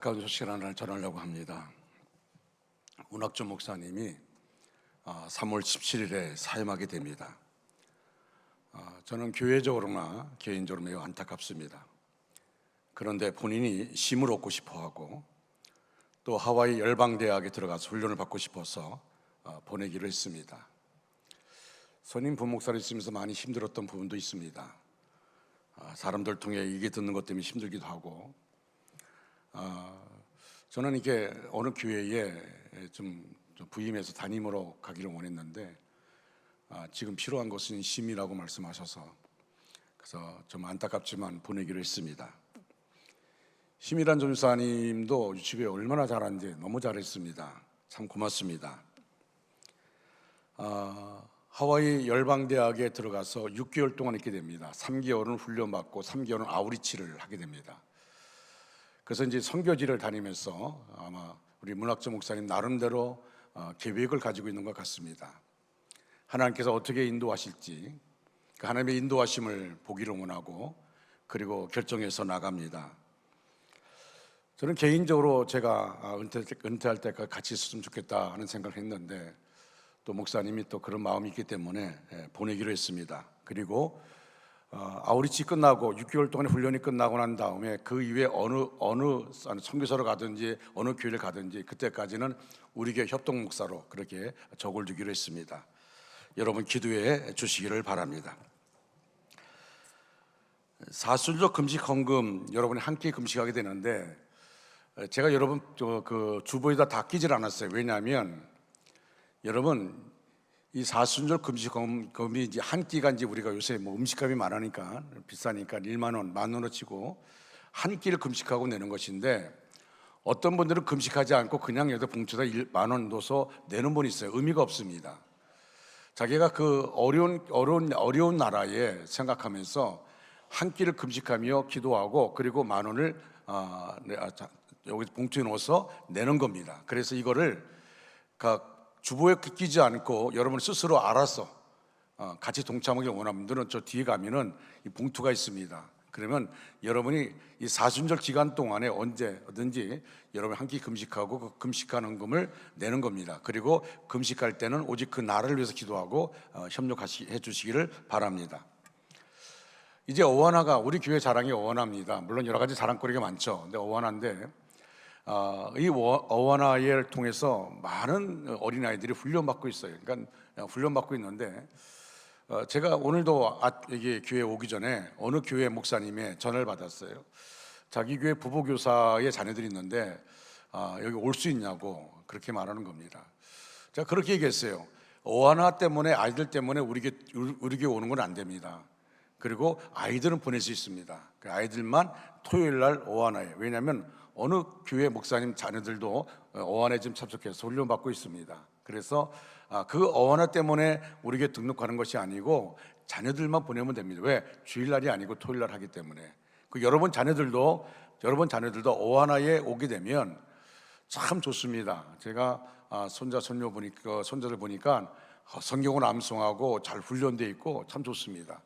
가운 소식을 하나 전하려고 합니다. 문학조 목사님이 3월 17일에 사임하게 됩니다. 저는 교회적으로나 개인적으로 매우 안타깝습니다. 그런데 본인이 쉼을 얻고 싶어하고 또 하와이 열방대학에 들어가서 훈련을 받고 싶어서 보내기로 했습니다. 선임 부목사를 있으면서 많이 힘들었던 부분도 있습니다. 사람들 통해 얘기 듣는 것 때문에 힘들기도 하고, 저는 이게 어느 교회에 좀 부임해서 담임으로 가기를 원했는데 지금 필요한 것은 쉼이라고 말씀하셔서, 그래서 좀 안타깝지만 보내기로 했습니다. 쉼이란 전사님도 유치부에 얼마나 잘하는지 너무 잘했습니다. 참 고맙습니다. 하와이 열방대학에 들어가서 6개월 동안 있게 됩니다. 3개월은 훈련받고 3개월은 아우리치를 하게 됩니다. 그래서 이제 선교지를 다니면서 아마 우리 문학조 목사님 나름대로 계획을 가지고 있는 것 같습니다. 하나님께서 어떻게 인도하실지 그 하나님의 인도하심을 보기를 원하고 그리고 결정해서 나갑니다. 저는 개인적으로 제가 은퇴할 때까지 같이 있었으면 좋겠다 하는 생각을 했는데 또 목사님이 또 그런 마음이 있기 때문에 보내기로 했습니다. 그리고 아우리치 끝나고 6개월 동안의 훈련이 끝나고 난 다음에 그 이후에 어느 선교사로 가든지 어느 교회를 가든지 그때까지는 우리 교회 협동 목사로 그렇게 적을 두기로 했습니다. 여러분 기도해 주시기를 바랍니다. 사순절 금식 헌금 여러분이 함께 금식하게 되는데 제가 여러분 그 주보에다 다 끼질 않았어요. 왜냐하면 여러분 이 사순절 금식금이 이제 한 끼가 이제 우리가 요새 뭐 음식값이 많으니까 비싸니까 1만 원, 10,000원 치고 한 끼를 금식하고 내는 것인데 어떤 분들은 금식하지 않고 그냥 여기다 봉투에다 10,000원 넣어서 내는 분이 있어요. 의미가 없습니다. 자기가 그 어려운 나라에 생각하면서 한 끼를 금식하며 기도하고 그리고 10,000원을 여기 봉투에 넣어서 내는 겁니다. 그래서 이거를 주보에 끼지 않고 여러분 스스로 알아서 같이 동참하기 원하는 분들은 저 뒤에 가면은 이 봉투가 있습니다. 그러면 여러분이 이 사순절 기간 동안에 언제든지 여러분 한 끼 금식하고 그 금식하는 금을 내는 겁니다. 그리고 금식할 때는 오직 그 나라를 위해서 기도하고 협력해 주시기를 바랍니다. 이제 어원화가 우리 교회 자랑이 어원화입니다. 물론 여러 가지 자랑거리가 많죠. 근데 어원화인데 이 어원화를 통해서 많은 어린아이들이 훈련받고 있어요. 그러니까 훈련받고 있는데 제가 오늘도 여기 교회 오기 전에 어느 교회 목사님의 전화를 받았어요. 자기 교회 부부교사의 자녀들이 있는데 여기 올 수 있냐고 그렇게 말하는 겁니다. 제가 그렇게 얘기했어요. 어원화 때문에 아이들 때문에 우리 교회 오는 건 안 됩니다. 그리고 아이들은 보낼 수 있습니다. 아이들만 토요일 날 어원화예요. 왜냐하면 어느 교회 목사님 자녀들도 어원에 지금 참석해서 훈련받고 있습니다. 그래서 그 어원화 때문에 우리 교회 등록하는 것이 아니고 자녀들만 보내면 됩니다. 왜? 주일날이 아니고 토요일날 하기 때문에. 여러분 자녀들도 어원화에 오게 되면 참 좋습니다. 제가 손자들 보니까 성경을 암송하고 잘 훈련되어 있고 참 좋습니다.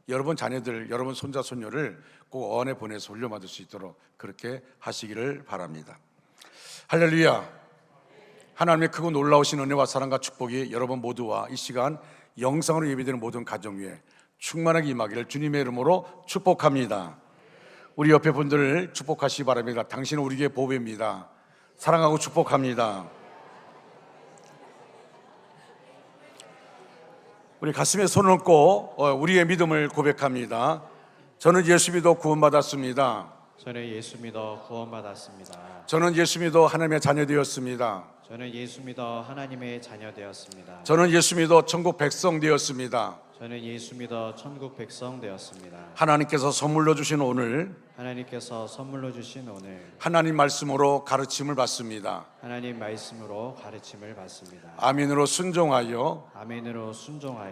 여러분 자녀들, 여러분 손자, 손녀를 꼭 어원에 보내서 훈련받을 수 있도록 그렇게 하시기를 바랍니다. 할렐루야. 하나님의 크고 놀라우신 은혜와 사랑과 축복이 여러분 모두와 이 시간 영상으로 예배되는 모든 가정 위에 충만하게 임하기를 주님의 이름으로 축복합니다. 우리 옆에 분들을 축복하시기 바랍니다. 당신은 우리 교회 보배입니다. 사랑하고 축복합니다. 우리 가슴에 손을 얹고 우리의 믿음을 고백합니다. 저는 예수 믿어 구원받았습니다. 저는 예수 믿어 구원받았습니다. 저는 예수 믿어 하나님의 자녀 되었습니다. 저는 예수 믿어 하나님의 자녀 되었습니다. 저는 예수 믿어 천국 백성 되었습니다. 저는 예수 믿어 천국 백성 되었습니다. 하나님께서 선물로 주신 오늘 하나님 말씀으로 가르침을 받습니다. 하나님 말씀으로 가르침을 받습니다. 아멘으로 순종하여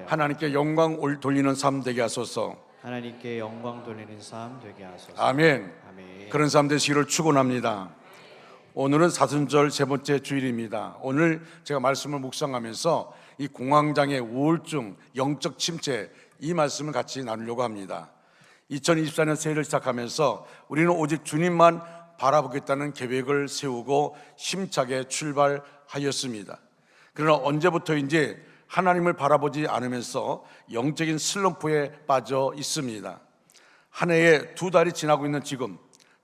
하나님께 영광 돌리는 삶 되게 하소서. 하나님께 영광 돌리는 삶 되게 하소서. 아멘. 그런 삶 되시기를 축원합니다. 오늘은 사순절 세 번째 주일입니다. 오늘 제가 말씀을 묵상하면서 이 공황장애, 우울증, 영적 침체 이 말씀을 같이 나누려고 합니다. 2024년 새해를 시작하면서 우리는 오직 주님만 바라보겠다는 계획을 세우고 힘차게 출발하였습니다. 그러나 언제부터인지 하나님을 바라보지 않으면서 영적인 슬럼프에 빠져 있습니다. 한 해에 2달이 지나고 있는 지금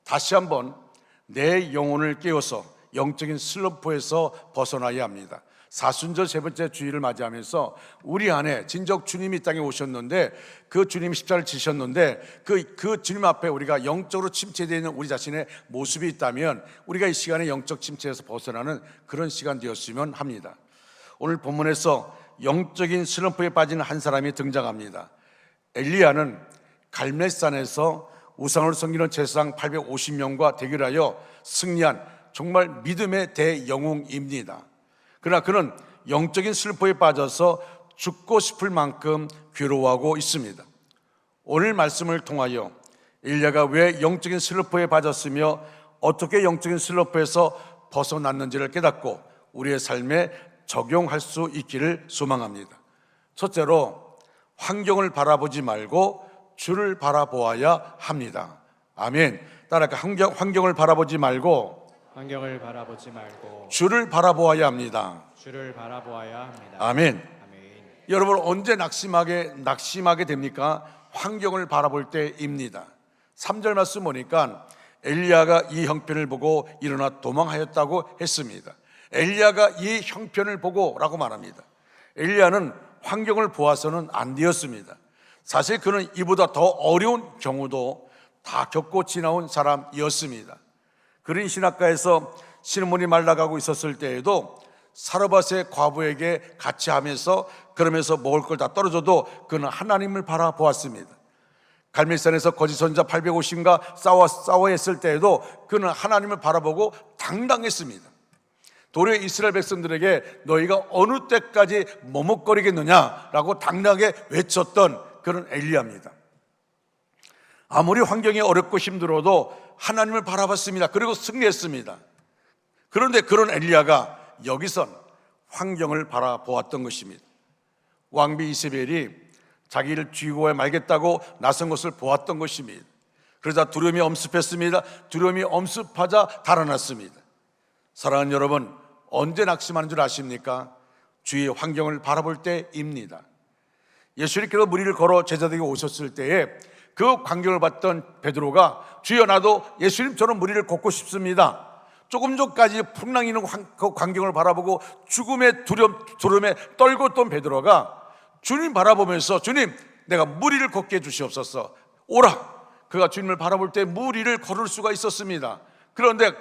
다시 한번 내 영혼을 깨워서 영적인 슬럼프에서 벗어나야 합니다. 사순절 세 번째 주일을 맞이하면서 우리 안에 진정 주님이 이 땅에 오셨는데 그 주님이 십자가를 지셨는데 그 주님 앞에 우리가 영적으로 침체되어 있는 우리 자신의 모습이 있다면 우리가 이 시간에 영적 침체에서 벗어나는 그런 시간 되었으면 합니다. 오늘 본문에서 영적인 슬럼프에 빠지는 한 사람이 등장합니다. 엘리야는 갈멜산에서 우상을 섬기는 제사장 850명과 대결하여 승리한 정말 믿음의 대영웅입니다. 그러나 그는 영적인 슬픔에 빠져서 죽고 싶을 만큼 괴로워하고 있습니다. 오늘 말씀을 통하여 엘리야가 왜 영적인 슬럼프에 빠졌으며 어떻게 영적인 슬럼프에서 벗어났는지를 깨닫고 우리의 삶에 적용할 수 있기를 소망합니다. 첫째로 환경을 바라보지 말고 주를 바라보아야 합니다. 아멘. 따라서 환경을 바라보지 말고 주를 바라보아야 합니다. 주를 바라보아야 합니다. 아멘. 아멘. 여러분 언제 낙심하게 됩니까? 환경을 바라볼 때입니다. 3절 말씀 보니까 엘리야가 이 형편을 보고 일어나 도망하였다고 했습니다. 엘리야가 이 형편을 보고라고 말합니다. 엘리야는 환경을 보아서는 안 되었습니다. 사실 그는 이보다 더 어려운 경우도 다 겪고 지나온 사람이었습니다. 그린 신학가에서 신문이 말라가고 있었을 때에도 사르밧의 과부에게 같이 하면서 그러면서 먹을 걸 다 떨어져도 그는 하나님을 바라보았습니다. 갈멜산에서 거짓 선자 850과 싸워했을 때에도 그는 하나님을 바라보고 당당했습니다. 도리어 이스라엘 백성들에게 너희가 어느 때까지 머뭇거리겠느냐라고 당당하게 외쳤던 그런 엘리야입니다. 아무리 환경이 어렵고 힘들어도 하나님을 바라봤습니다. 그리고 승리했습니다. 그런데 그런 엘리야가 여기선 환경을 바라보았던 것입니다. 왕비 이세벨이 자기를 죽이고 말겠다고 나선 것을 보았던 것입니다. 그러자 두려움이 엄습했습니다. 두려움이 엄습하자 달아났습니다. 사랑하는 여러분, 언제 낙심하는 줄 아십니까? 주위의 환경을 바라볼 때입니다. 예수님께서 무리를 걸어 제자들에게 오셨을 때에 그 광경을 봤던 베드로가 주여 나도 예수님처럼 무리를 걷고 싶습니다. 조금 전까지 풍랑이는 그 광경을 바라보고 죽음의 두려움에 떨고 있던 베드로가 주님 바라보면서 주님 내가 무리를 걷게 해주시옵소서 오라. 그가 주님을 바라볼 때 무리를 걸을 수가 있었습니다. 그런데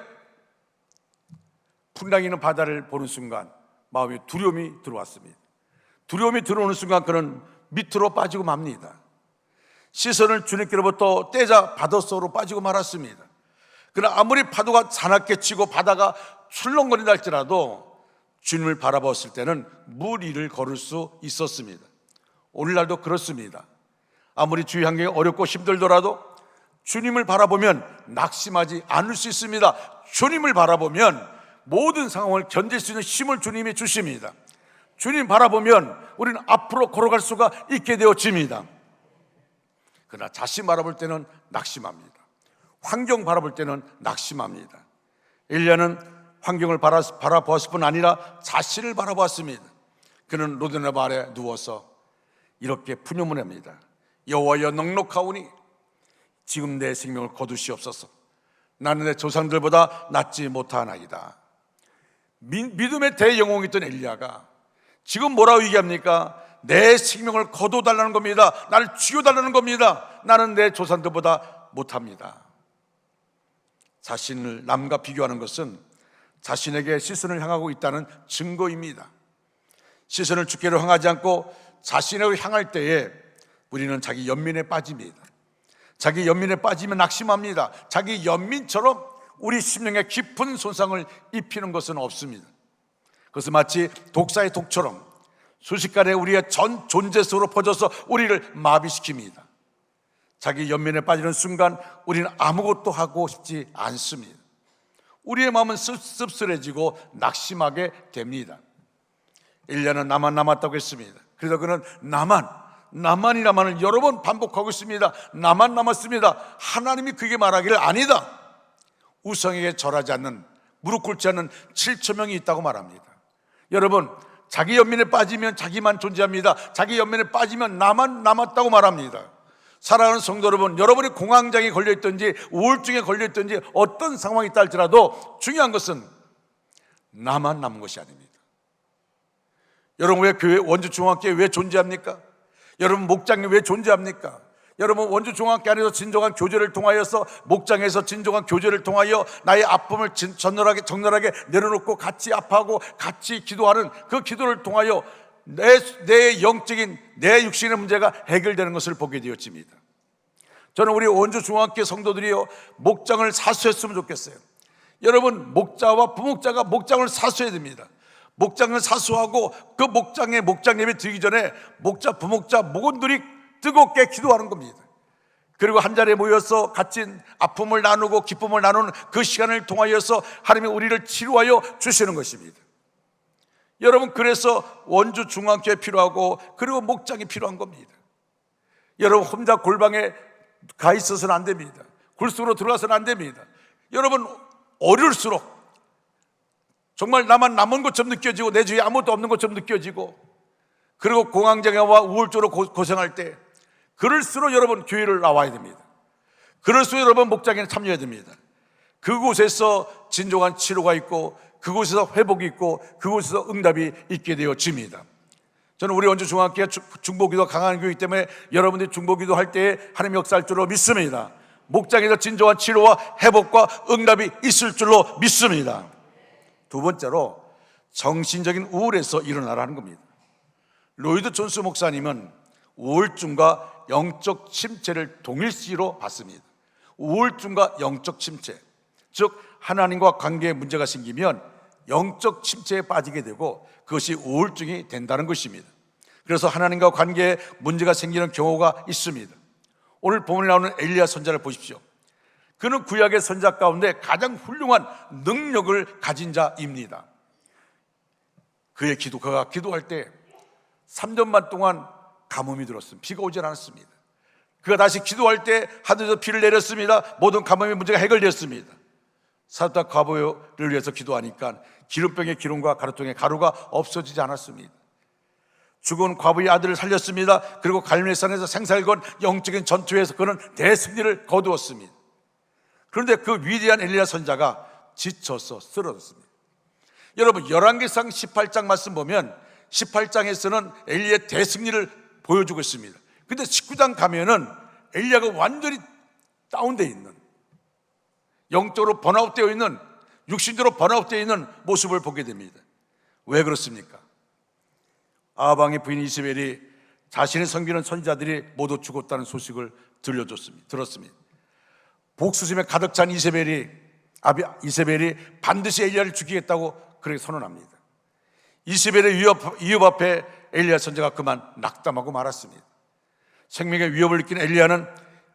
풍랑이는 바다를 보는 순간 마음에 두려움이 들어왔습니다. 두려움이 들어오는 순간 그는 밑으로 빠지고 맙니다. 시선을 주님께로부터 떼자 바다 속으로 빠지고 말았습니다. 그러나 아무리 파도가 사납게 치고 바다가 출렁거린다 할지라도 주님을 바라봤을 때는 무리를 걸을 수 있었습니다. 오늘날도 그렇습니다. 아무리 주위 환경이 어렵고 힘들더라도 주님을 바라보면 낙심하지 않을 수 있습니다. 주님을 바라보면 모든 상황을 견딜 수 있는 힘을 주님이 주십니다. 주님 바라보면 우리는 앞으로 걸어갈 수가 있게 되어집니다. 그러나 자신 바라볼 때는 낙심합니다. 환경 바라볼 때는 낙심합니다. 엘리야는 환경을 바라보았을 뿐 아니라 자신을 바라보았습니다. 그는 로데납 아래 누워서 이렇게 푸념합니다. 여호와여 넉넉하오니 지금 내 생명을 거두시옵소서. 나는 내 조상들보다 낫지 못하나이다. 믿음의 대영웅이었던 엘리야가 지금 뭐라고 얘기합니까? 내 생명을 거둬달라는 겁니다. 나를 죽여달라는 겁니다. 나는 내 조상들보다 못합니다. 자신을 남과 비교하는 것은 자신에게 시선을 향하고 있다는 증거입니다. 시선을 주께로 향하지 않고 자신에게 향할 때에 우리는 자기 연민에 빠집니다. 자기 연민에 빠지면 낙심합니다. 자기 연민처럼 우리 심령에 깊은 손상을 입히는 것은 없습니다. 그것은 마치 독사의 독처럼 순식간에 우리의 전 존재 속으로 퍼져서 우리를 마비시킵니다. 자기 연민에 빠지는 순간 우리는 아무것도 하고 싶지 않습니다. 우리의 마음은 씁쓸해지고 낙심하게 됩니다. 1년은 나만 남았다고 했습니다. 그래서 그는 나만을 여러 번 반복하고 있습니다. 나만 남았습니다. 하나님이 그게 말하기를 아니다. 우상에게 절하지 않는, 무릎 꿇지 않는 7천 명이 있다고 말합니다. 여러분, 자기 연민에 빠지면 자기만 존재합니다. 자기 연민에 빠지면 나만 남았다고 말합니다. 사랑하는 성도 여러분, 여러분이 공황장애 걸려있든지 우울증에 걸려있든지 어떤 상황이 있다 할지라도 중요한 것은 나만 남은 것이 아닙니다. 여러분, 왜 교회 원주중앙교회 왜 존재합니까? 여러분, 목장이 왜 존재합니까? 여러분, 원주중앙교회 안에서 진정한 교제를 통하여서, 목장에서 진정한 교제를 통하여 나의 아픔을 적나라하게 내려놓고 같이 아파하고 같이 기도하는 그 기도를 통하여 내 영적인, 내 육신의 문제가 해결되는 것을 보게 되었습니다. 저는 우리 원주중앙교회 성도들이요, 목장을 사수했으면 좋겠어요. 여러분, 목자와 부목자가 목장을 사수해야 됩니다. 목장을 사수하고 그 목장에 목장 예배 드리기 전에 목자, 부목자, 목원들이 뜨겁게 기도하는 겁니다. 그리고 한 자리에 모여서 같이 아픔을 나누고 기쁨을 나누는 그 시간을 통하여서 하나님이 우리를 치료하여 주시는 것입니다. 여러분, 그래서 원주 중앙교회 필요하고 그리고 목장이 필요한 겁니다. 여러분, 혼자 골방에 가 있어서는 안 됩니다. 굴속으로 들어가서는 안 됩니다. 여러분, 어려울수록 정말 나만 남은 것처럼 느껴지고 내 주위에 아무것도 없는 것처럼 느껴지고, 그리고 공황장애와 우울증으로 고생할 때 그럴수록 여러분 교회를 나와야 됩니다. 그럴수록 여러분 목장에 참여해야 됩니다. 그곳에서 진정한 치료가 있고 그곳에서 회복이 있고 그곳에서 응답이 있게 되어집니다. 저는 우리 원주중앙교회 중보기도 강한 교회이기 때문에 여러분들이 중보기도 할 때에 하나님의 역사할 줄로 믿습니다. 목장에서 진정한 치료와 회복과 응답이 있을 줄로 믿습니다. 두 번째로, 정신적인 우울에서 일어나라는 겁니다. 로이드 존스 목사님은 우울증과 영적 침체를 동일시로 봤습니다. 우울증과 영적 침체, 즉 하나님과 관계에 문제가 생기면 영적 침체에 빠지게 되고 그것이 우울증이 된다는 것입니다. 그래서 하나님과 관계에 문제가 생기는 경우가 있습니다. 오늘 본문에 나오는 엘리야 선지자를 보십시오. 그는 구약의 선지자 가운데 가장 훌륭한 능력을 가진 자입니다. 그가 기도할 때 3년 반 동안 가뭄이 들었습니다. 비가 오질 않았습니다. 그가 다시 기도할 때 하늘에서 비를 내렸습니다. 모든 가뭄의 문제가 해결되었습니다. 사르타 과부를 위해서 기도하니까 기름병의 기름과 가루통의 가루가 없어지지 않았습니다. 죽은 과부의 아들을 살렸습니다. 그리고 갈멜산에서 생사를 건 영적인 전투에서 그는 대승리를 거두었습니다. 그런데 그 위대한 엘리야 선지자가 지쳐서 쓰러졌습니다. 여러분, 열왕기상 18장 말씀 보면 18장에서는 엘리야의 대승리를 보여주고 있습니다. 근데 19장 가면은 엘리야가 완전히 다운되어 있는, 영적으로 번아웃되어 있는, 육신적으로 번아웃되어 있는 모습을 보게 됩니다. 왜 그렇습니까? 아방의 부인 이세벨이 자신의 섬기는 선지자들이 모두 죽었다는 소식을 들었습니다. 복수심에 가득 찬 이세벨이 반드시 엘리야를 죽이겠다고 그렇게 선언합니다. 이세벨의 위협 앞에 엘리야 선지자가 그만 낙담하고 말았습니다. 생명의 위협을 느낀 엘리야는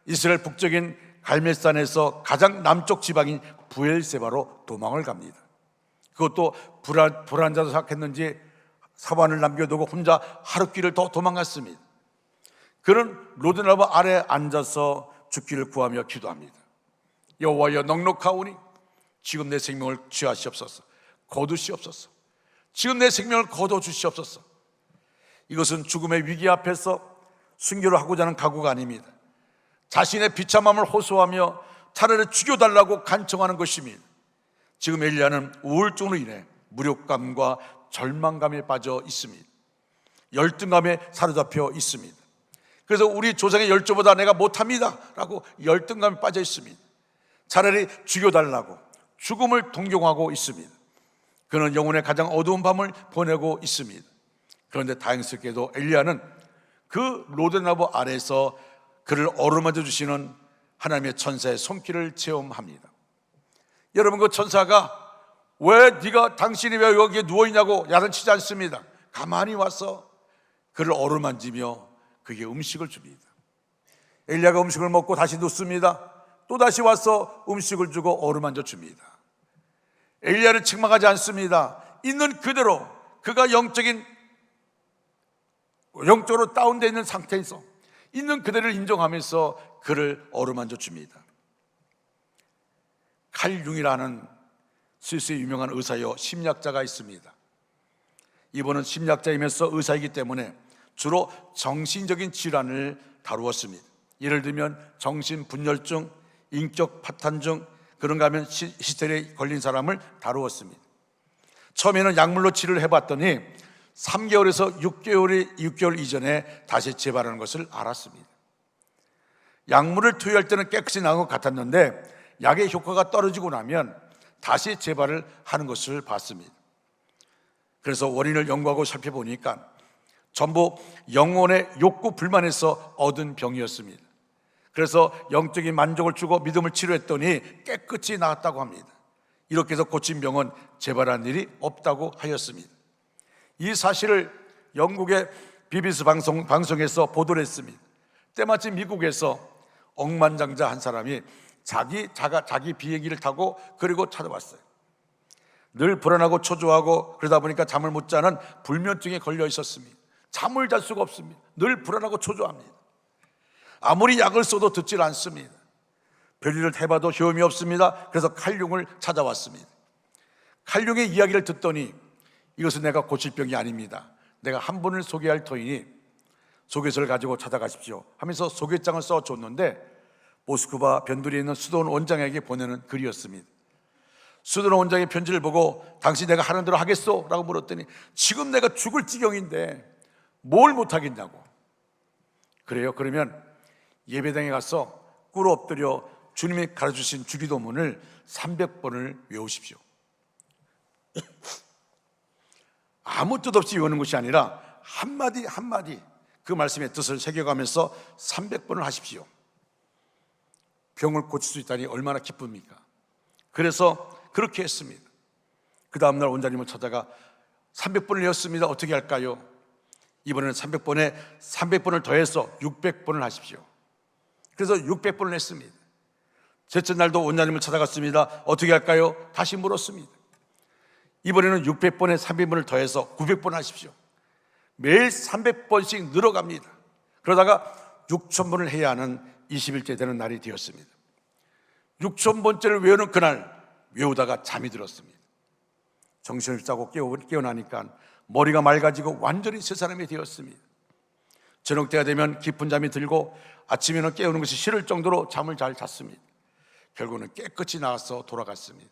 이스라엘 북쪽인 갈멜산에서 가장 남쪽 지방인 부엘세바로 도망을 갑니다. 그것도 불안자도 생각했는지 사반을 남겨두고 혼자 하룻길을 더 도망갔습니다. 그는 로드나무 아래 앉아서 죽기를 구하며 기도합니다. 여호와여, 넉넉하오니 지금 내 생명을 취하시옵소서. 거두시옵소서. 지금 내 생명을 거둬주시옵소서. 이것은 죽음의 위기 앞에서 순교를 하고자 하는 각오가 아닙니다. 자신의 비참함을 호소하며 차라리 죽여달라고 간청하는 것입니다. 지금 엘리야는 우울증으로 인해 무력감과 절망감에 빠져 있습니다. 열등감에 사로잡혀 있습니다. 그래서 우리 조상의 열조보다 내가 못합니다 라고 열등감에 빠져 있습니다. 차라리 죽여달라고 죽음을 동경하고 있습니다. 그는 영혼의 가장 어두운 밤을 보내고 있습니다. 그런데 다행스럽게도 엘리야는 그 로데나무 아래에서 그를 어루만져 주시는 하나님의 천사의 손길을 체험합니다. 여러분, 그 천사가 당신이 왜 여기에 누워있냐고 야단치지 않습니다. 가만히 와서 그를 어루만지며 그에게 음식을 줍니다. 엘리야가 음식을 먹고 다시 눕습니다. 또 다시 와서 음식을 주고 어루만져 줍니다. 엘리야를 책망하지 않습니다. 있는 그대로 그가 영적으로 다운되어 있는 상태에서 있는 그대를 인정하면서 그를 어루만져 줍니다. 칼융이라는 스위스의 유명한 의사요 심리학자가 있습니다. 이분은 심리학자이면서 의사이기 때문에 주로 정신적인 질환을 다루었습니다. 예를 들면 정신분열증, 인격 파탄증, 그런가 하면 히스테리에 걸린 사람을 다루었습니다. 처음에는 약물로 치료를 해봤더니 3개월에서 6개월 이전에 다시 재발하는 것을 알았습니다. 약물을 투여할 때는 깨끗이 나은 것 같았는데 약의 효과가 떨어지고 나면 다시 재발을 하는 것을 봤습니다. 그래서 원인을 연구하고 살펴보니까 전부 영혼의 욕구 불만에서 얻은 병이었습니다. 그래서 영적인 만족을 주고 믿음을 치료했더니 깨끗이 나았다고 합니다. 이렇게 해서 고친 병은 재발한 일이 없다고 하였습니다. 이 사실을 영국의 BBC 방송에서 보도를 했습니다. 때마침 미국에서 억만장자 한 사람이 자기 비행기를 타고 그리고 찾아왔어요. 늘 불안하고 초조하고 그러다 보니까 잠을 못 자는 불면증에 걸려 있었습니다. 잠을 잘 수가 없습니다. 늘 불안하고 초조합니다. 아무리 약을 써도 듣질 않습니다. 별일을 해봐도 효험이 없습니다. 그래서 칼융을 찾아왔습니다. 칼융의 이야기를 듣더니 이것은 내가 고칠 병이 아닙니다. 내가 한 분을 소개할 터이니 소개서를 가지고 찾아가십시오 하면서 소개장을 써줬는데 모스크바 변두리에 있는 수도원 원장에게 보내는 글이었습니다. 수도원 원장의 편지를 보고 당신 내가 하는 대로 하겠소? 라고 물었더니 지금 내가 죽을 지경인데 뭘 못하겠냐고. 그래요? 그러면 예배당에 가서 꿇어 엎드려 주님이 가르쳐주신 주기도문을 300번을 외우십시오. 아무 뜻 없이 외우는 것이 아니라 한마디 한마디 그 말씀의 뜻을 새겨가면서 300번을 하십시오. 병을 고칠 수 있다니 얼마나 기쁩니까? 그래서 그렇게 했습니다. 그 다음날 원장님을 찾아가 300번을 외웠습니다. 어떻게 할까요? 이번에는 300번에 300번을 더해서 600번을 하십시오. 그래서 600번을 했습니다. 셋째 날도 원장님을 찾아갔습니다. 어떻게 할까요? 다시 물었습니다. 이번에는 600번에 300번을 더해서 900번 하십시오. 매일 300번씩 늘어갑니다. 그러다가 6,000번을 해야 하는 20일째 되는 날이 되었습니다. 6,000번째를 외우는 그날 외우다가 잠이 들었습니다. 정신을 차고 깨어나니까 머리가 맑아지고 완전히 새 사람이 되었습니다. 저녁 때가 되면 깊은 잠이 들고 아침에는 깨우는 것이 싫을 정도로 잠을 잘 잤습니다. 결국은 깨끗이 나와서 돌아갔습니다.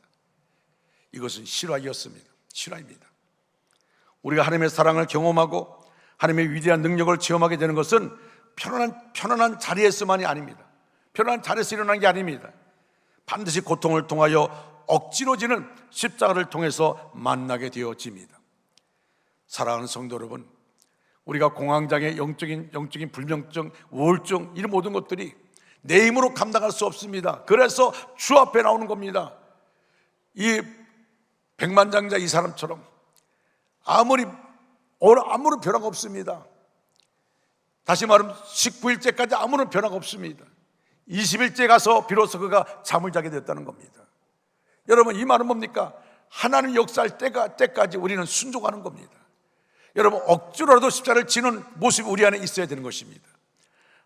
이것은 실화였습니다. 실화입니다. 우리가 하나님의 사랑을 경험하고 하나님의 위대한 능력을 체험하게 되는 것은 편안한 자리에서만이 아닙니다. 편안한 자리에서 일어나는 게 아닙니다. 반드시 고통을 통하여 억지로 지는 십자가를 통해서 만나게 되어집니다. 사랑하는 성도 여러분, 우리가 공황장애, 영적인 불면증, 우울증 이런 모든 것들이 내 힘으로 감당할 수 없습니다. 그래서 주 앞에 나오는 겁니다. 이 백만장자 이 사람처럼 아무런 변화가 없습니다. 다시 말하면 19일째까지 아무런 변화가 없습니다. 20일째 가서 비로소 그가 잠을 자게 됐다는 겁니다. 여러분, 이 말은 뭡니까? 하나님 역사할 때까지 우리는 순종하는 겁니다. 여러분, 억지로라도 십자가를 지는 모습이 우리 안에 있어야 되는 것입니다.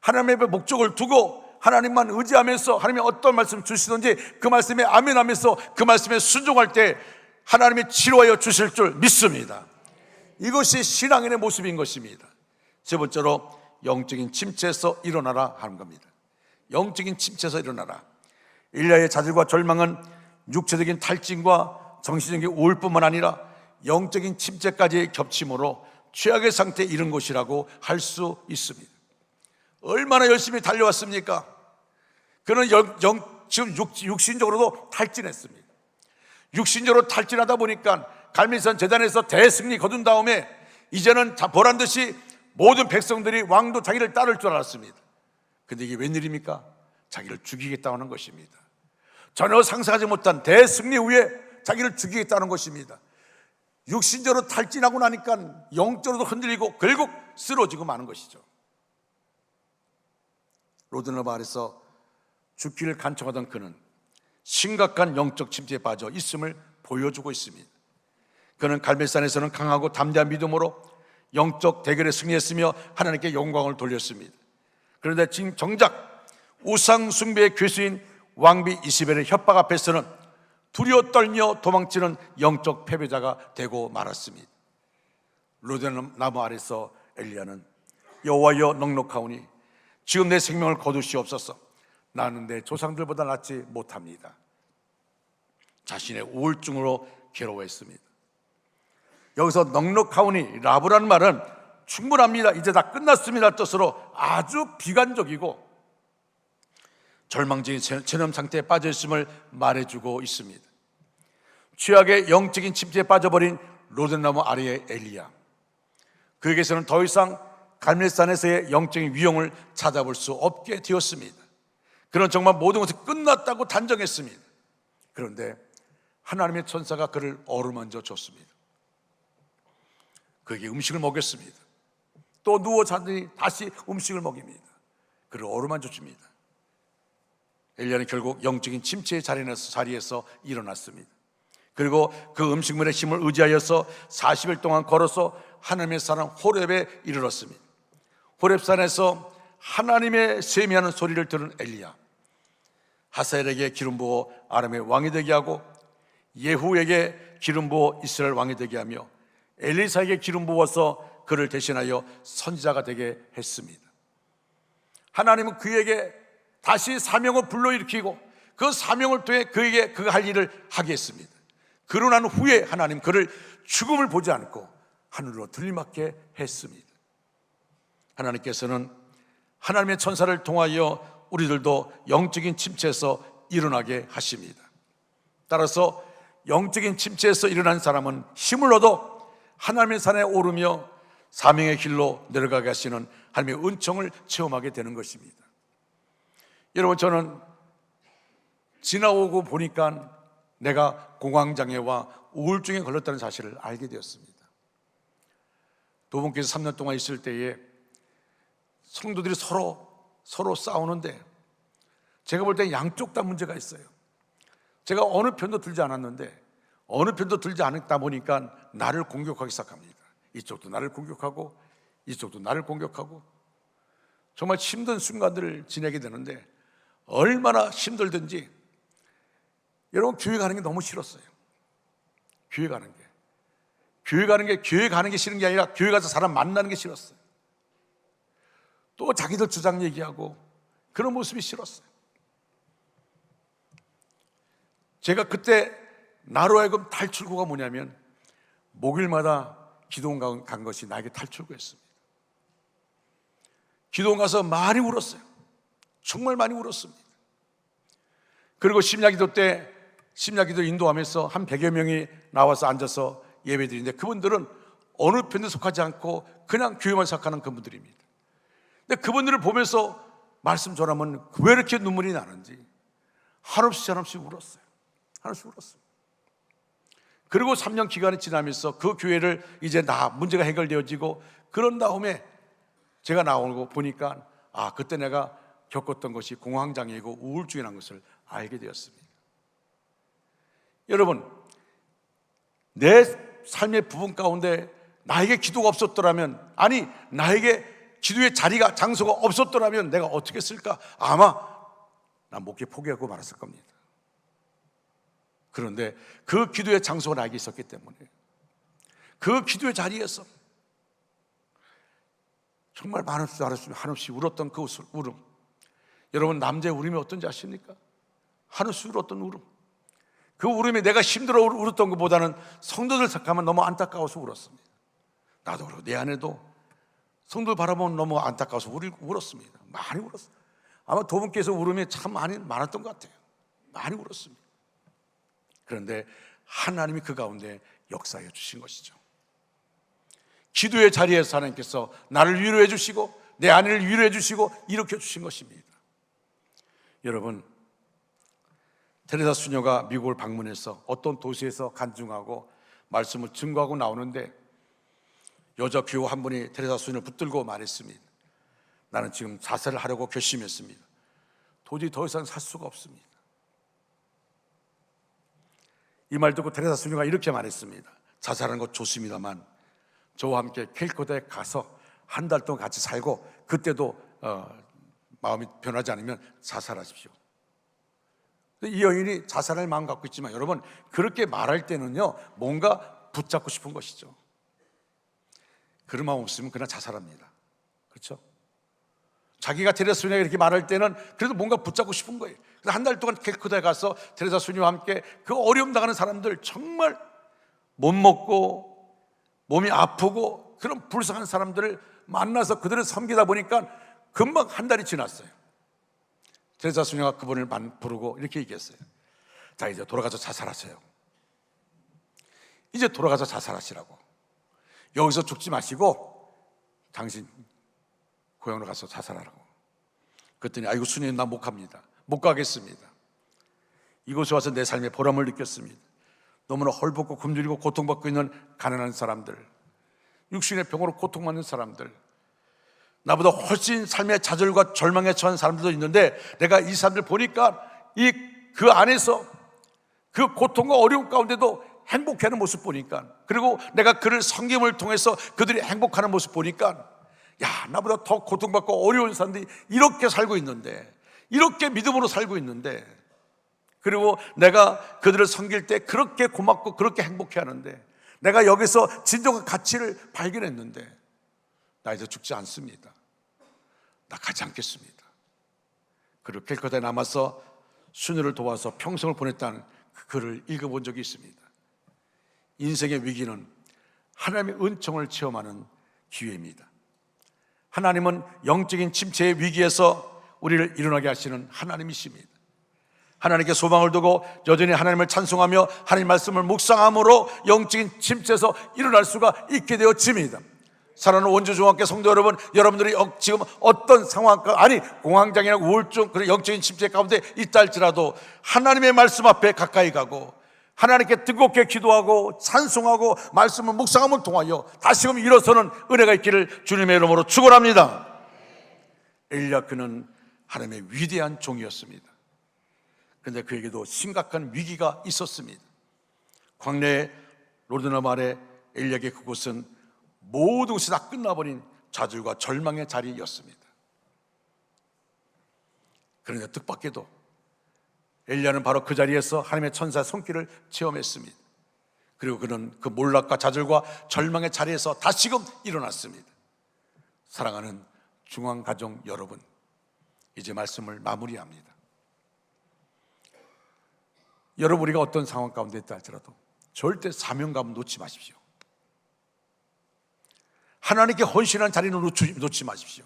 하나님의 목적을 두고 하나님만 의지하면서 하나님이 어떤 말씀 주시든지 그 말씀에 아멘하면서 그 말씀에 순종할 때 하나님이 치료하여 주실 줄 믿습니다. 이것이 신앙인의 모습인 것입니다. 세 번째로 영적인 침체에서 일어나라 하는 겁니다. 영적인 침체에서 일어나라. 엘리야의 좌절과 절망은 육체적인 탈진과 정신적인 우울뿐만 아니라 영적인 침체까지 겹침으로 최악의 상태에 이른 것이라고 할 수 있습니다. 얼마나 열심히 달려왔습니까? 그는 지금 육신적으로도 탈진했습니다. 육신적으로 탈진하다 보니까 갈멜산 제단에서 대승리 거둔 다음에 이제는 보란듯이 모든 백성들이 왕도 자기를 따를 줄 알았습니다. 근데 이게 웬일입니까? 자기를 죽이겠다고 하는 것입니다. 전혀 상상하지 못한 대승리 후에 자기를 죽이겠다는 것입니다. 육신적으로 탈진하고 나니까 영적으로도 흔들리고 결국 쓰러지고 마는 것이죠. 로드너 마을에서 죽기를 간청하던 그는 심각한 영적 침체에 빠져 있음을 보여주고 있습니다. 그는 갈멜산에서는 강하고 담대한 믿음으로 영적 대결에 승리했으며 하나님께 영광을 돌렸습니다. 그런데 정작 우상 숭배의 괴수인 왕비 이스벨의 협박 앞에서는 두려워 떨며 도망치는 영적 패배자가 되고 말았습니다. 로데나무 아래서 엘리야는 여호와여 넉넉하오니 지금 내 생명을 거두시옵소서. 나는 내 조상들보다 낫지 못합니다. 자신의 우울증으로 괴로워했습니다. 여기서 넉넉하오니 라브라는 말은 충분합니다, 이제 다 끝났습니다 뜻으로 아주 비관적이고 절망적인 체념 상태에 빠져 있음을 말해주고 있습니다. 최악의 영적인 침체에 빠져버린 로데나무 아래의 엘리야, 그에게서는 더 이상 갈멜산에서의 영적인 위용을 찾아볼 수 없게 되었습니다. 그는 정말 모든 것이 끝났다고 단정했습니다. 그런데 하나님의 천사가 그를 어루만져 줬습니다. 그에게 음식을 먹였습니다. 또 누워 자더니 다시 음식을 먹입니다. 그를 어루만져 줍니다. 엘리야는 결국 영적인 침체의 자리에서 일어났습니다. 그리고 그 음식물의 힘을 의지하여서 40일 동안 걸어서 하나님의 산 호렙에 이르렀습니다. 호렙산에서 하나님의 세미하는 소리를 들은 엘리야, 하사엘에게 기름 부어 아람의 왕이 되게 하고 예후에게 기름 부어 이스라엘 왕이 되게 하며 엘리사에게 기름 부어서 그를 대신하여 선지자가 되게 했습니다. 하나님은 그에게 다시 사명을 불러일으키고 그 사명을 통해 그에게 그 할 일을 하게 했습니다. 그러고 난 후에 하나님 그를 죽음을 보지 않고 하늘로 들림받게 했습니다. 하나님께서는 하나님의 천사를 통하여 우리들도 영적인 침체에서 일어나게 하십니다. 따라서 영적인 침체에서 일어난 사람은 힘을 얻어 하나님의 산에 오르며 사명의 길로 내려가게 하시는 하나님의 은총을 체험하게 되는 것입니다. 여러분, 저는 지나오고 보니까 내가 공황장애와 우울증에 걸렸다는 사실을 알게 되었습니다. 두 분께서 3년 동안 있을 때에 성도들이 서로 싸우는데 제가 볼 때 양쪽 다 문제가 있어요. 제가 어느 편도 들지 않았는데 어느 편도 들지 않다 보니까 나를 공격하기 시작합니다. 이쪽도 나를 공격하고 이쪽도 나를 공격하고 정말 힘든 순간들을 지내게 되는데 얼마나 힘들든지 여러분, 교회 가는 게 너무 싫었어요. 교회 가는 게 싫은 게 아니라 교회 가서 사람 만나는 게 싫었어요. 또 자기들 주장 얘기하고 그런 모습이 싫었어요. 제가 그때 나로 하여금 탈출구가 뭐냐면 목요일마다 기도원 간 것이 나에게 탈출구였습니다. 기도원 가서 많이 울었어요. 정말 많이 울었습니다. 그리고 심야기도 때 심야기도 인도하면서 한 100여 명이 나와서 앉아서 예배드리는데 그분들은 어느 편도 속하지 않고 그냥 교회만 생각하는 그분들입니다. 근데 그분들을 보면서 말씀 전하면 왜 이렇게 눈물이 나는지 한없이 울었어요. 한없이 울었어요. 그리고 3년 기간이 지나면서 그 교회를 이제 문제가 해결되어지고 그런 다음에 제가 나오고 보니까 그때 내가 겪었던 것이 공황장애이고 우울증이라는 것을 알게 되었습니다. 여러분, 내 삶의 부분 가운데 나에게 기도가 없었더라면, 아니 나에게 기도의 자리가 장소가 없었더라면 내가 어떻게 했을까? 아마 난 목회 포기하고 말았을 겁니다. 그런데 그 기도의 장소가 나에게 있었기 때문에 그 기도의 자리에서 정말 한없이 울었던 그 울음, 여러분, 남자의 울음이 어떤지 아십니까? 한없이 울었던 울음. 그 울음이 내가 힘들어 울었던 것보다는 성도들 생각하면 너무 안타까워서 울었습니다. 나도 그렇고 내 아내도 성도들 바라보면 너무 안타까워서 울었습니다. 많이 울었어요. 아마 두 분께서 울음이 참 많았던 것 같아요. 많이 울었습니다. 그런데 하나님이 그 가운데 역사해 주신 것이죠. 기도의 자리에서 하나님께서 나를 위로해 주시고 내 아내를 위로해 주시고 일으켜 주신 것입니다. 여러분, 테레사 수녀가 미국을 방문해서 어떤 도시에서 간증하고 말씀을 증거하고 나오는데 여자 교우 한 분이 테레사 수녀를 붙들고 말했습니다. 나는 지금 자살을 하려고 결심했습니다. 도저히 더 이상 살 수가 없습니다. 이 말 듣고 테레사 수녀가 이렇게 말했습니다. 자살하는 것 좋습니다만 저와 함께 캘커다에 가서 한 달 동안 같이 살고 그때도 마음이 변하지 않으면 자살하십시오. 이 여인이 자살할 마음 갖고 있지만 여러분, 그렇게 말할 때는요 뭔가 붙잡고 싶은 것이죠. 그런 마음 없으면 그냥 자살합니다. 그렇죠? 자기가 테레사 수녀가 이렇게 말할 때는 그래도 뭔가 붙잡고 싶은 거예요. 그래서 한 달 동안 캘쿠타에 가서 테레사 수녀와 함께 그 어려움 당하는 사람들, 정말 못 먹고 몸이 아프고 그런 불쌍한 사람들을 만나서 그들을 섬기다 보니까 금방 한 달이 지났어요. 테레사 수녀가 그분을 부르고 이렇게 얘기했어요. 자, 이제 돌아가서 자살하세요. 이제 돌아가서 자살하시라고. 여기서 죽지 마시고 당신 고향으로 가서 자살하라고. 그랬더니 아이고 수녀님, 나 못 갑니다. 못 가겠습니다. 이곳에 와서 내 삶의 보람을 느꼈습니다. 너무나 헐벗고 굶주리고 고통받고 있는 가난한 사람들, 육신의 병으로 고통받는 사람들, 나보다 훨씬 삶의 좌절과 절망에 처한 사람들도 있는데 내가 이 사람들 보니까 그 안에서 그 고통과 어려움 가운데도 행복해하는 모습 보니까, 그리고 내가 그를 섬김을 통해서 그들이 행복하는 모습 보니까, 야, 나보다 더 고통받고 어려운 사람들이 이렇게 살고 있는데, 이렇게 믿음으로 살고 있는데, 그리고 내가 그들을 섬길 때 그렇게 고맙고 그렇게 행복해하는데, 내가 여기서 진정한 가치를 발견했는데 나 이제 죽지 않습니다. 나 가지 않겠습니다. 그리고 캘커타에 남아서 수녀를 도와서 평생을 보냈다는 그 글을 읽어본 적이 있습니다. 인생의 위기는 하나님의 은총을 체험하는 기회입니다. 하나님은 영적인 침체의 위기에서 우리를 일어나게 하시는 하나님이십니다. 하나님께 소망을 두고 여전히 하나님을 찬송하며 하나님 말씀을 묵상함으로 영적인 침체에서 일어날 수가 있게 되어집니다. 사랑하는 원주중학교 성도 여러분, 여러분들이 지금 어떤 상황과, 아니 공황장애나 우울증, 그런 영적인 침체 가운데 있다 할지라도 하나님의 말씀 앞에 가까이 가고 하나님께 뜨겁게 기도하고 찬송하고 말씀을 묵상함을 통하여 다시금 일어서는 은혜가 있기를 주님의 이름으로 축원합니다. 엘리야, 그는 하나님의 위대한 종이었습니다. 그런데 그에게도 심각한 위기가 있었습니다. 광야의 로드나 말에 엘리야에게 그곳은 모든 것이 다 끝나버린 좌절과 절망의 자리였습니다. 그런데 뜻밖에도 엘리야는 바로 그 자리에서 하나님의 천사의 손길을 체험했습니다. 그리고 그는 그 몰락과 좌절과 절망의 자리에서 다시금 일어났습니다. 사랑하는 중앙가정 여러분, 이제 말씀을 마무리합니다. 여러분, 우리가 어떤 상황 가운데 있다 할지라도 절대 사명감을 놓지 마십시오. 하나님께 헌신한 자리는 놓지 마십시오.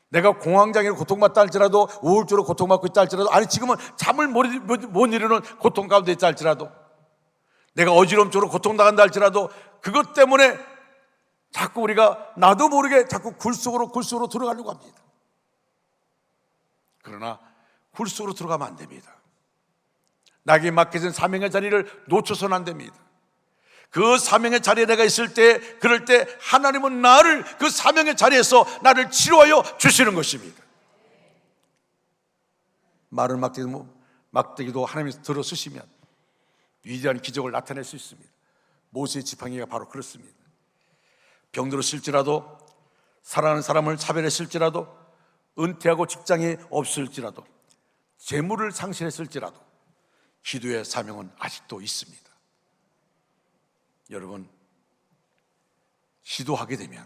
내가 공황장애로 고통받다 할지라도, 우울증으로 고통받고 있다 할지라도, 아니 지금은 잠을 못 이루는 고통 가운데 있다 할지라도, 내가 어지럼증으로 고통당한다 할지라도, 그것 때문에 자꾸 우리가 나도 모르게 자꾸 굴 속으로 들어가려고 합니다. 그러나 굴 속으로 들어가면 안 됩니다. 나에게 맡겨진 사명의 자리를 놓쳐서는 안 됩니다. 그 사명의 자리에 내가 있을 때, 그럴 때 하나님은 나를 그 사명의 자리에서 나를 치료하여 주시는 것입니다. 마른 막대기도 하나님이 들어 쓰시면 위대한 기적을 나타낼 수 있습니다. 모세의 지팡이가 바로 그렇습니다. 병들었을지라도, 사랑하는 사람을 차별했을지라도, 은퇴하고 직장이 없을지라도, 재물을 상실했을지라도 기도의 사명은 아직도 있습니다. 여러분, 기도하게 되면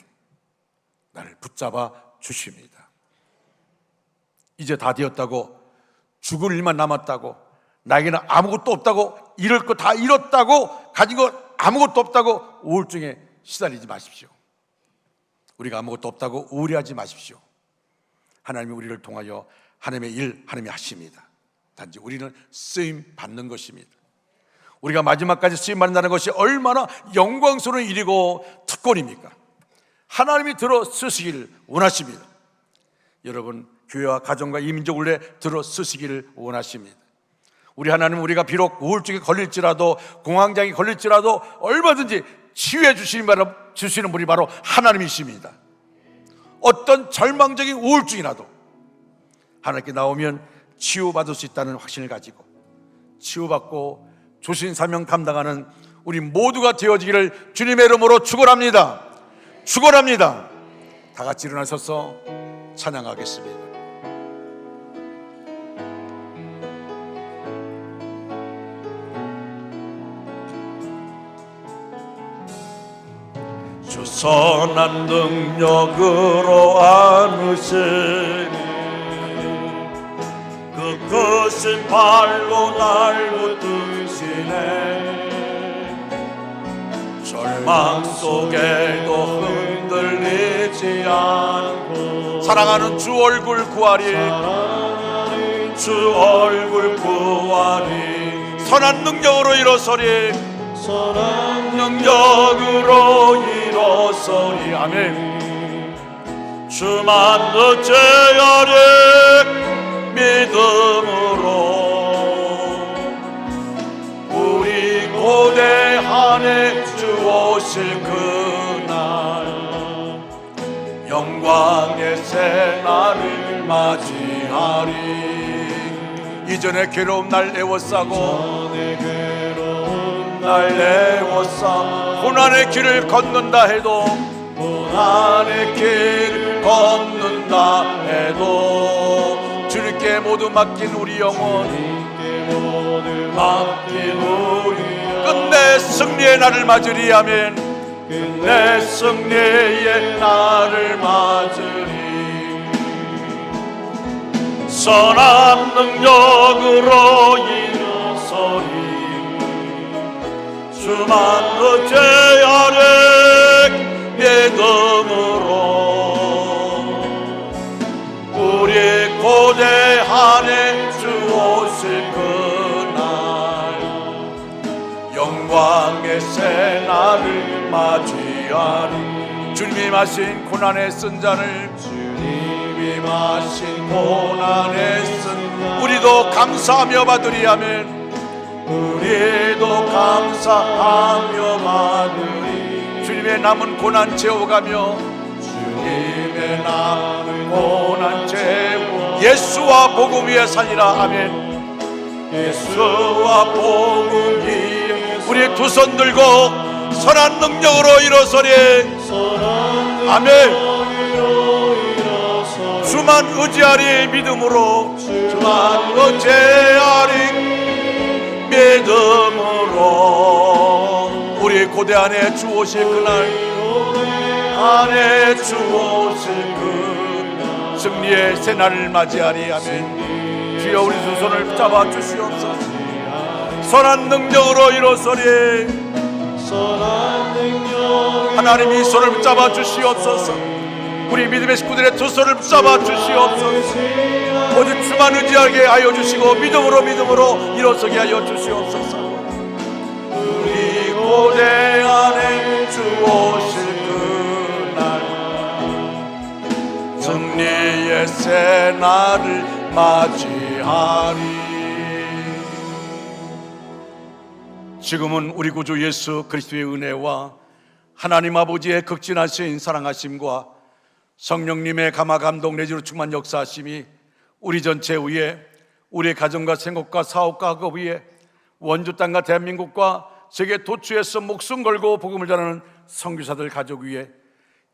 나를 붙잡아 주십니다. 이제 다 되었다고, 죽을 일만 남았다고, 나에게는 아무것도 없다고, 잃을 거 다 잃었다고, 가진 거 아무것도 없다고 우울증에 시달리지 마십시오. 우리가 아무것도 없다고 우울해하지 마십시오. 하나님이 우리를 통하여 하나님의 일, 하나님이 하십니다. 단지 우리는 쓰임 받는 것입니다. 우리가 마지막까지 쓰임 받는다는 것이 얼마나 영광스러운 일이고 특권입니까? 하나님이 들어 쓰시기를 원하십니다. 여러분, 교회와 가정과 이민족을 들어 쓰시기를 원하십니다. 우리 하나님은 우리가 비록 우울증에 걸릴지라도, 공황장애에 걸릴지라도 얼마든지 치유해 주시는 분이 바로 하나님이십니다. 어떤 절망적인 우울증이라도 하나님께 나오면 치유받을 수 있다는 확신을 가지고 치유받고 주신 사명 감당하는 우리 모두가 되어지기를 주님의 이름으로 축원합니다. 축원합니다. 다 같이 일어나셔서 찬양하겠습니다. 주 선한 능력으로 안으신 그 크신 발로 날 붙드시네. 절망 속에도 흔들리지 않고 사랑하는 주 얼굴 구하리, 주 얼굴 구하리. 선한 능력으로 일어서리, 선한 능력으로 일어서리. 아멘. 주만 어찌하리 믿음으로 우리 고대한에 주 오실 그날 영광의 새날을 맞이하리. 이전에 괴로운 날 애워싸고 날 애워싸 고난의 길을 걷는다 해도 고난의 길을 걷는다 해도 주님께 모두 맡긴 우리 영혼 맡긴 우리 끝내 승리의 날을 맞으리. 아멘. 끝내 승리의 날을 맞으리. 선한 능력으로 일어서리. 주만 어찌하리 믿음으로 우리 고대한에 주 오실 그날 영광의 새날을 맞이하리. 주님이 마신 고난의 쓴 잔을 주님이 마신 고난의 쓴 우리도 감사하며 받으리. 아멘. 우리도 감사하며 받으리. 주님의 남은 고난 채워가며 주님의 남은 고난 채워 예수와 복음 위에 살리라. 아멘. 예수와 복음 위에 우리 두 손 들고 선한 능력으로 일어서리. 아멘. 주만 의지하리 믿음으로. 주만 의지하리 믿음으로 우리 고대 안에 주 오실 그날 안에 주 오실 그 승리의 새날을 맞이하리. 아멘. 주여 우리 두 손을 붙잡아 주시옵소서. 선한 능력으로 일어서리. 하나님이 손을 붙잡아 주시옵소서. 우리 믿음의 식구들의 두 손을 붙잡아 주시옵소서. 오직 주만 의지하게 하여 주시고 믿음으로 일어서게 하여 주시옵소서. 우리 고대 안에 주 오실 그날 승리의 새날을 맞이하리. 지금은 우리 구주 예수 그리스도의 은혜와 하나님 아버지의 극진하신 사랑하심과 성령님의 감화 감동 내주로 충만 역사하심이 우리 전체 위에, 우리의 가정과 생업과 사업과 학업 위에, 원주 땅과 대한민국과 세계 도처에서 목숨 걸고 복음을 전하는 선교사들 가족 위에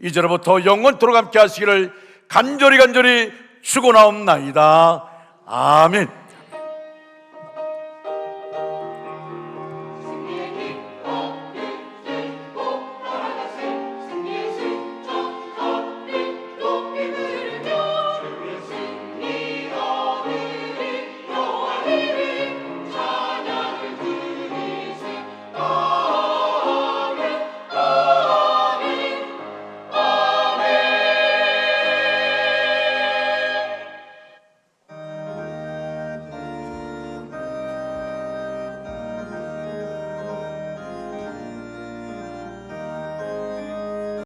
이제로부터 영원토록 함께 하시기를 간절히 축원하옵나이다. 아멘.